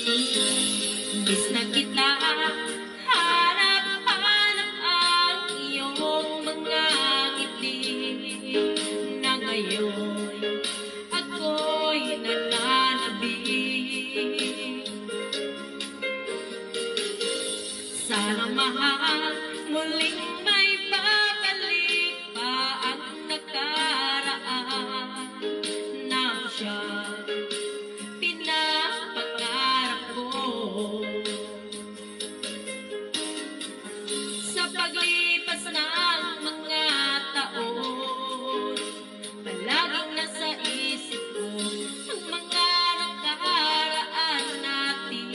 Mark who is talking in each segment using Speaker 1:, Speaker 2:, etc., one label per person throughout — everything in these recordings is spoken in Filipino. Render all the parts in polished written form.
Speaker 1: Imbis na kita harap-hanap ang iyong mga ngiti, na ngayon ako'y nananabik. Sana mahal muling may babalik pa ang nakaraan na siyang pinapangarap ko. Sa paglipas ng mga taon, palaging nasa isip ko ang mga nakaraan natin.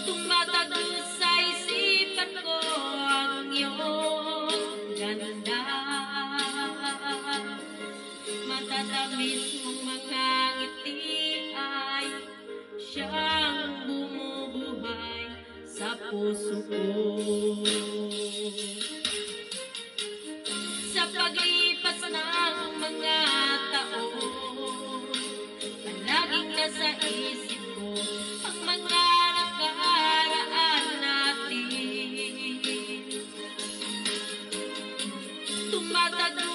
Speaker 1: Tumatago sa isipan ko ang iyong ganda, matatamis mong mga ngiti ay siyang bumubuhay sa puso ko. Sa paglipas ng mga taon, palaging nasa isip ko ang mga nakaraan natin. Tumatago